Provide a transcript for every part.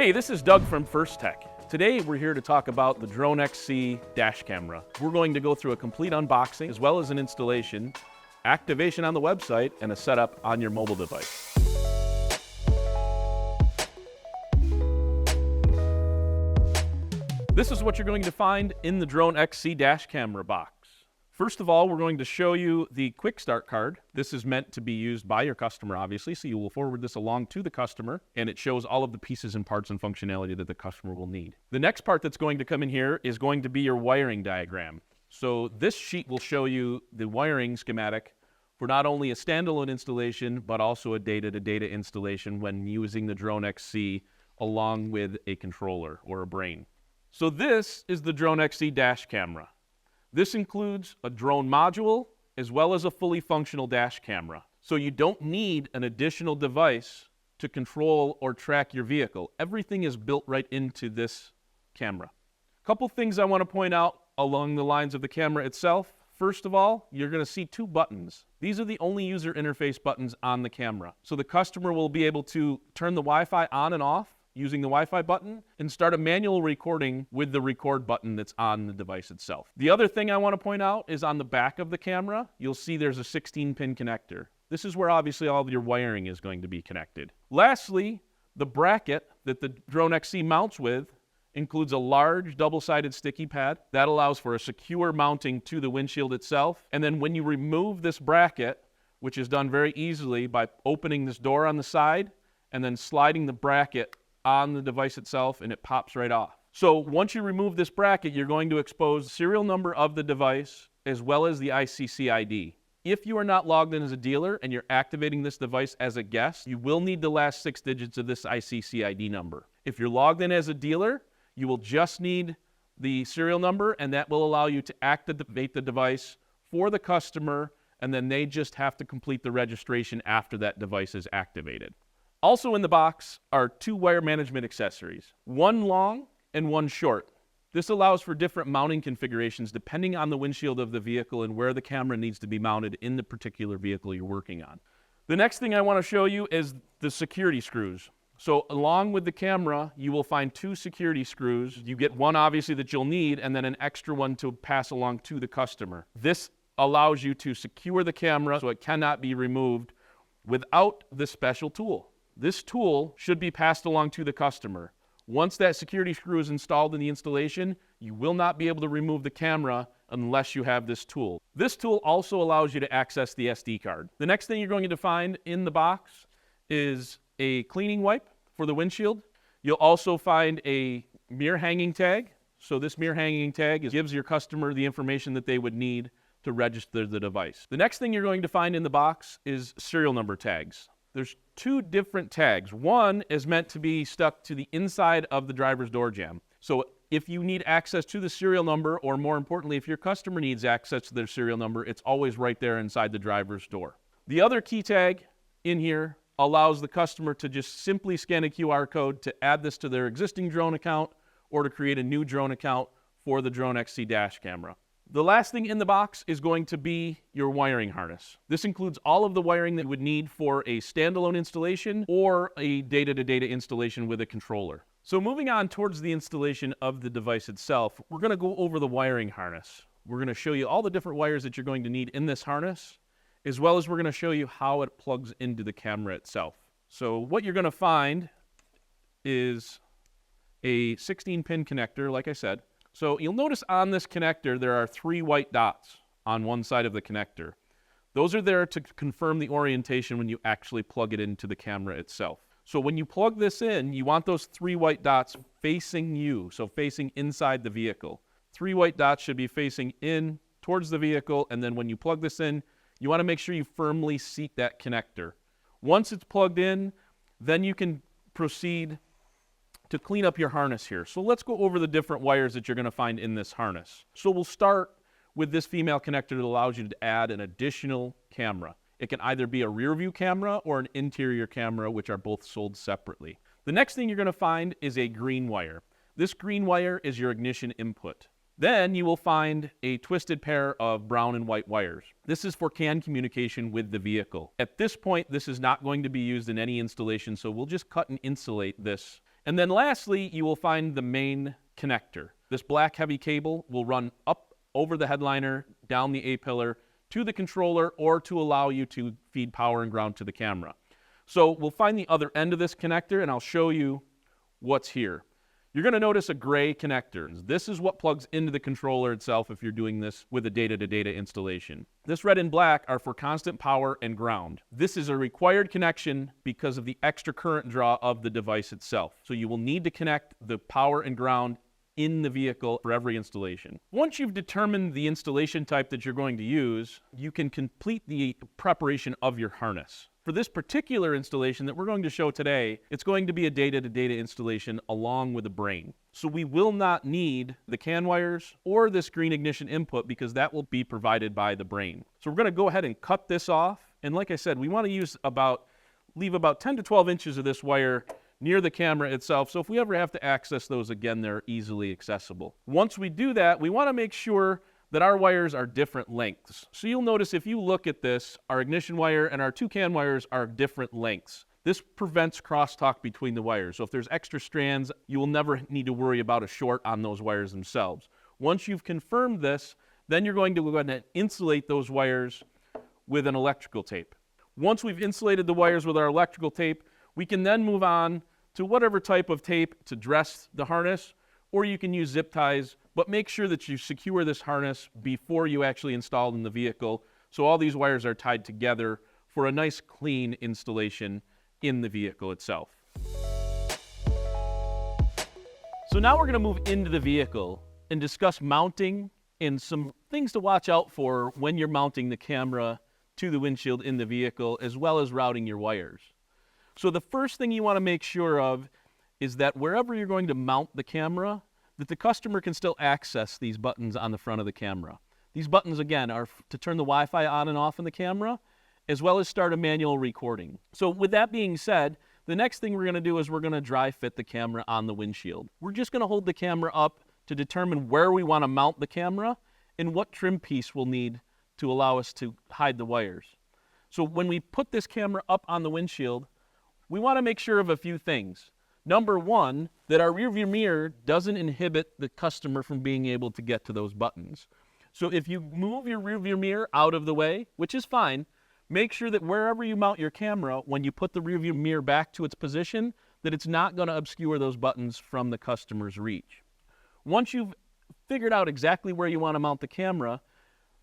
Hey, this is Doug from Firstech. Today we're here to talk about the Drone XC Dash Camera. We're going to go through a complete unboxing as well as an installation, activation on the website, and a setup on your mobile device. This is what you're going to find in the Drone XC Dash Camera box. First of all, we're going to show you the quick start card. This is meant to be used by your customer, obviously, so you will forward this along to the customer, and it shows all of the pieces and parts and functionality that the customer will need. The next part that's going to come in here is going to be your wiring diagram. So this sheet will show you the wiring schematic for not only a standalone installation, but also a data-to-data installation when using the Drone XC along with a controller or a brain. So this is the Drone XC Dash Camera. This includes a drone module as well as a fully functional dash camera. So you don't need an additional device to control or track your vehicle. Everything is built right into this camera. A couple things I want to point out along the lines of the camera itself. First of all, you're going to see two buttons. These are the only user interface buttons on the camera. So the customer will be able to turn the Wi-Fi on and off using the Wi-Fi button and start a manual recording with the record button that's on the device itself. The other thing I want to point out is on the back of the camera, you'll see there's a 16-pin connector. This is where obviously all of your wiring is going to be connected. Lastly, the bracket that the Drone XC mounts with includes a large double-sided sticky pad that allows for a secure mounting to the windshield itself. And then when you remove this bracket, which is done very easily by opening this door on the side and then sliding the bracket on the device itself, and it pops right off. So once you remove this bracket, you're going to expose the serial number of the device as well as the ICC ID. If you are not logged in as a dealer and you're activating this device as a guest, you will need the last 6 digits of this ICC ID number. If you're logged in as a dealer, you will just need the serial number, and that will allow you to activate the device for the customer, and then they just have to complete the registration after that device is activated. Also in the box are 2 wire management accessories, one long and one short. This allows for different mounting configurations depending on the windshield of the vehicle and where the camera needs to be mounted in the particular vehicle you're working on. The next thing I want to show you is the security screws. So along with the camera, you will find 2 security screws. You get one obviously that you'll need, and then an extra one to pass along to the customer. This allows you to secure the camera so it cannot be removed without this special tool. This tool should be passed along to the customer. Once that security screw is installed in the installation, you will not be able to remove the camera unless you have this tool. This tool also allows you to access the SD card. The next thing you're going to find in the box is a cleaning wipe for the windshield. You'll also find a mirror hanging tag. So this mirror hanging tag gives your customer the information that they would need to register the device. The next thing you're going to find in the box is serial number tags. There's 2 different tags. One is meant to be stuck to the inside of the driver's door jamb. So if you need access to the serial number, or more importantly, if your customer needs access to their serial number, it's always right there inside the driver's door. The other key tag in here allows the customer to just simply scan a QR code to add this to their existing drone account or to create a new drone account for the Drone XC Dash Camera. The last thing in the box is going to be your wiring harness. This includes all of the wiring that you would need for a standalone installation or a data-to-data installation with a controller. So moving on towards the installation of the device itself, we're going to go over the wiring harness. We're going to show you all the different wires that you're going to need in this harness, as well as we're going to show you how it plugs into the camera itself. So what you're going to find is a 16-pin connector, like I said. So you'll notice on this connector there are 3 white dots on one side of the connector. Those are there to confirm the orientation when you actually plug it into the camera itself. So when you plug this in, you want those 3 white dots facing you, so facing inside the vehicle. 3 white dots should be facing in towards the vehicle, and then when you plug this in, you want to make sure you firmly seat that connector. Once it's plugged in, then you can proceed to clean up your harness here. So let's go over the different wires that you're going to find in this harness. So we'll start with this female connector that allows you to add an additional camera. It can either be a rear view camera or an interior camera, which are both sold separately. The next thing you're going to find is a green wire. This green wire is your ignition input. Then you will find a twisted pair of brown and white wires. This is for CAN communication with the vehicle. At this point, this is not going to be used in any installation, so we'll just cut and insulate this And then lastly, you will find the main connector. This black heavy cable will run up over the headliner, down the A-pillar, to the controller, or to allow you to feed power and ground to the camera. So we'll find the other end of this connector, and I'll show you what's here. You're going to notice a gray connector. This is what plugs into the controller itself if you're doing this with a data-to-data installation. This red and black are for constant power and ground. This is a required connection because of the extra current draw of the device itself. So you will need to connect the power and ground in the vehicle for every installation. Once you've determined the installation type that you're going to use, you can complete the preparation of your harness. For this particular installation that we're going to show today, it's going to be a data-to-data installation along with a brain. So we will not need the CAN wires or this green ignition input because that will be provided by the brain. So we're going to go ahead and cut this off. And like I said, we want to leave about 10 to 12 inches of this wire near the camera itself. So if we ever have to access those again, they're easily accessible. Once we do that, we want to make sure that our wires are different lengths. So you'll notice if you look at this, our ignition wire and our two CAN wires are different lengths. This prevents crosstalk between the wires. So if there's extra strands, you will never need to worry about a short on those wires themselves. Once you've confirmed this, then you're going to go ahead and insulate those wires with an electrical tape. Once we've insulated the wires with our electrical tape, we can then move on to whatever type of tape to dress the harness, or you can use zip ties, but make sure that you secure this harness before you actually install it in the vehicle, so all these wires are tied together for a nice clean installation in the vehicle itself. So now we're going to move into the vehicle and discuss mounting and some things to watch out for when you're mounting the camera to the windshield in the vehicle, as well as routing your wires. So the first thing you want to make sure of is that wherever you're going to mount the camera, that the customer can still access these buttons on the front of the camera. These buttons, again, are to turn the Wi-Fi on and off in the camera, as well as start a manual recording. So with that being said, the next thing we're going to do is we're going to dry fit the camera on the windshield. We're just going to hold the camera up to determine where we want to mount the camera and what trim piece we'll need to allow us to hide the wires. So when we put this camera up on the windshield, we want to make sure of a few things. Number one, that our rearview mirror doesn't inhibit the customer from being able to get to those buttons. So if you move your rearview mirror out of the way, which is fine, make sure that wherever you mount your camera, when you put the rearview mirror back to its position, that it's not going to obscure those buttons from the customer's reach. Once you've figured out exactly where you want to mount the camera,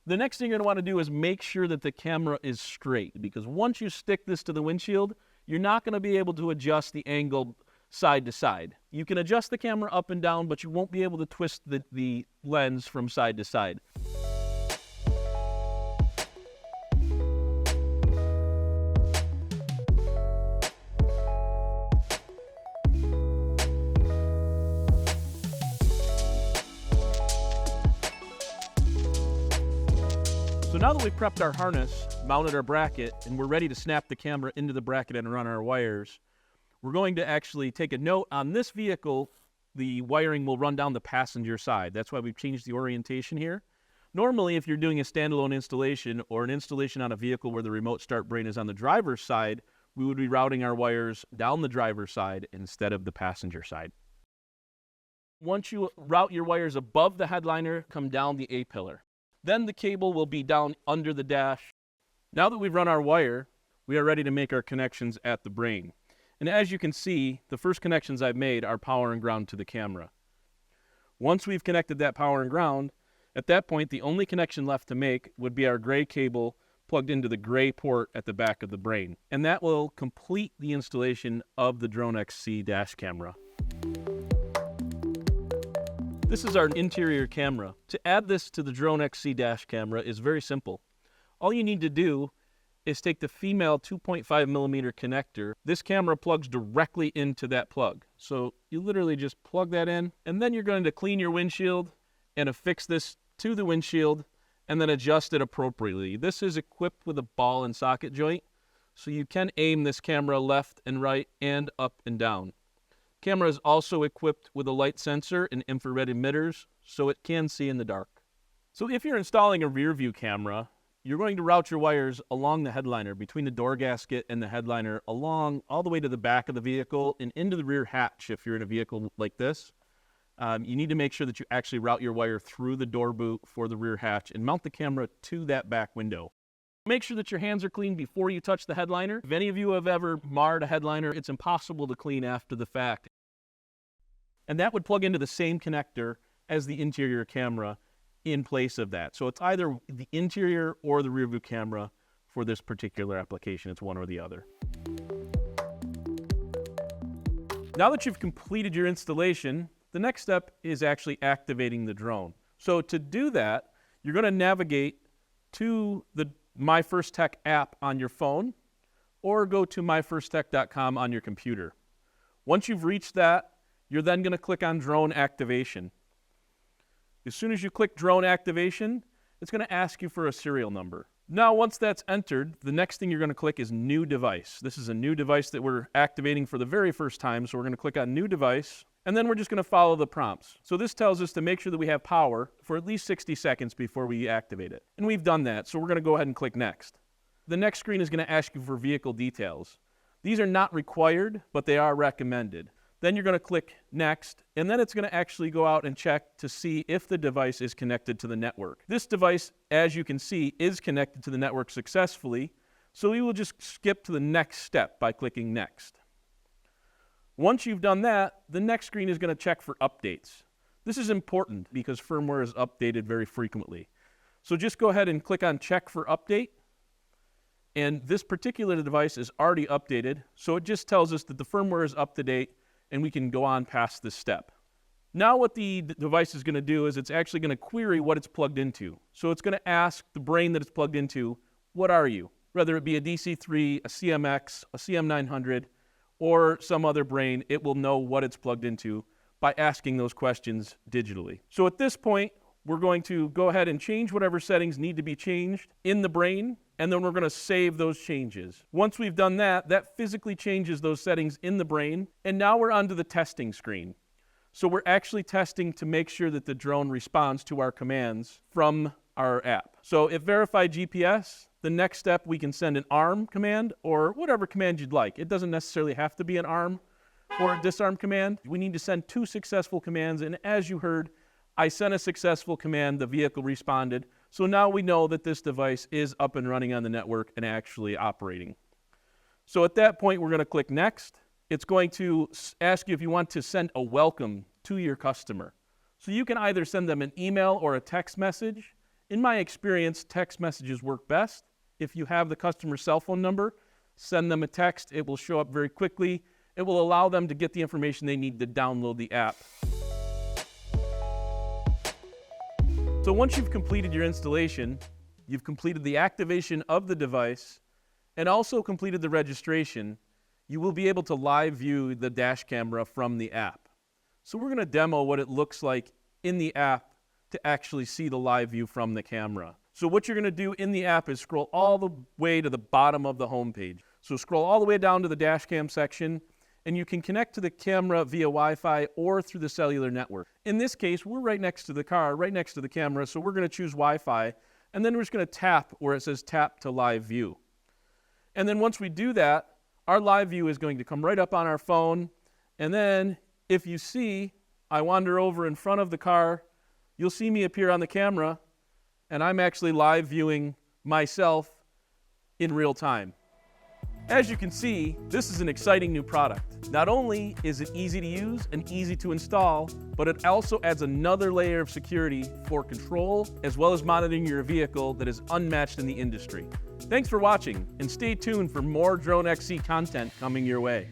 the next thing you're going to want to do is make sure that the camera is straight, because once you stick this to the windshield, you're not going to be able to adjust the angle side to side. You can adjust the camera up and down, but you won't be able to twist the lens from side to side. So now that we've prepped our harness, mounted our bracket, and we're ready to snap the camera into the bracket and run our wires, we're going to actually take a note. On this vehicle, the wiring will run down the passenger side. That's why we've changed the orientation here. Normally, if you're doing a standalone installation or an installation on a vehicle where the remote start brain is on the driver's side, we would be routing our wires down the driver's side instead of the passenger side. Once you route your wires above the headliner, come down the A-pillar. Then the cable will be down under the dash. Now that we've run our wire, we are ready to make our connections at the brain. And as you can see, the first connections I've made are power and ground to the camera. Once we've connected that power and ground, at that point, the only connection left to make would be our gray cable plugged into the gray port at the back of the brain. And that will complete the installation of the Drone XC dash camera. This is our interior camera. To add this to the Drone XC dash camera is very simple. All you need to do is take the female 2.5 millimeter connector. This camera plugs directly into that plug. So you literally just plug that in, and then you're going to clean your windshield and affix this to the windshield and then adjust it appropriately. This is equipped with a ball and socket joint, so you can aim this camera left and right and up and down. Camera is also equipped with a light sensor and infrared emitters, so it can see in the dark. So if you're installing a rear view camera, you're going to route your wires along the headliner, between the door gasket and the headliner, along all the way to the back of the vehicle and into the rear hatch if you're in a vehicle like this. You need to make sure that you actually route your wire through the door boot for the rear hatch and mount the camera to that back window. Make sure that your hands are clean before you touch the headliner. If any of you have ever marred a headliner, it's impossible to clean after the fact. And that would plug into the same connector as the interior camera in place of that. So it's either the interior or the rear view camera for this particular application. It's one or the other. Now that you've completed your installation, the next step is actually activating the drone. So to do that, you're going to navigate to the My Firstech app on your phone or go to myfirsttech.com on your computer. Once you've reached that, you're then going to click on Drone Activation. As soon as you click Drone Activation, it's going to ask you for a serial number. Now, once that's entered, the next thing you're going to click is New Device. This is a new device that we're activating for the very first time, so we're going to click on New Device, and then we're just going to follow the prompts. So this tells us to make sure that we have power for at least 60 seconds before we activate it. And we've done that, so we're going to go ahead and click Next. The next screen is going to ask you for vehicle details. These are not required, but they are recommended. Then you're going to click Next, and then it's going to actually go out and check to see if the device is connected to the network. This device, as you can see, is connected to the network successfully, so we will just skip to the next step by clicking Next. Once you've done that, the next screen is going to check for updates. This is important because firmware is updated very frequently. So just go ahead and click on Check for Update, and this particular device is already updated, so it just tells us that the firmware is up to date and we can go on past this step. Now what the device is going to do is it's actually going to query what it's plugged into. So it's going to ask the brain that it's plugged into, what are you? Whether it be a DC3, a CMX, a CM900, or some other brain, it will know what it's plugged into by asking those questions digitally. So at this point, we're going to go ahead and change whatever settings need to be changed in the brain, and then we're going to save those changes. Once we've done that, that physically changes those settings in the brain, and now we're onto the testing screen. So we're actually testing to make sure that the drone responds to our commands from our app. So if verified GPS, the next step we can send an ARM command or whatever command you'd like. It doesn't necessarily have to be an ARM or a disarm command. We need to send 2 successful commands, and as you heard, I sent a successful command, the vehicle responded. So now we know that this device is up and running on the network and actually operating. So at that point, we're going to click Next. It's going to ask you if you want to send a welcome to your customer. So you can either send them an email or a text message. In my experience, text messages work best. If you have the customer's cell phone number, send them a text. It will show up very quickly. It will allow them to get the information they need to download the app. So once you've completed your installation, you've completed the activation of the device and also completed the registration, you will be able to live view the dash camera from the app. So we're going to demo what it looks like in the app to actually see the live view from the camera. So what you're going to do in the app is scroll all the way to the bottom of the home page. So scroll all the way down to the dash cam section, and you can connect to the camera via Wi-Fi or through the cellular network. In this case, we're right next to the car, right next to the camera, so we're going to choose Wi-Fi, and then we're just going to tap where it says Tap to Live View. And then once we do that, our live view is going to come right up on our phone, and then if you see, I wander over in front of the car, you'll see me appear on the camera, and I'm actually live viewing myself in real time. As you can see, this is an exciting new product. Not only is it easy to use and easy to install, but it also adds another layer of security for control as well as monitoring your vehicle that is unmatched in the industry. Thanks for watching, and stay tuned for more Drone XC content coming your way.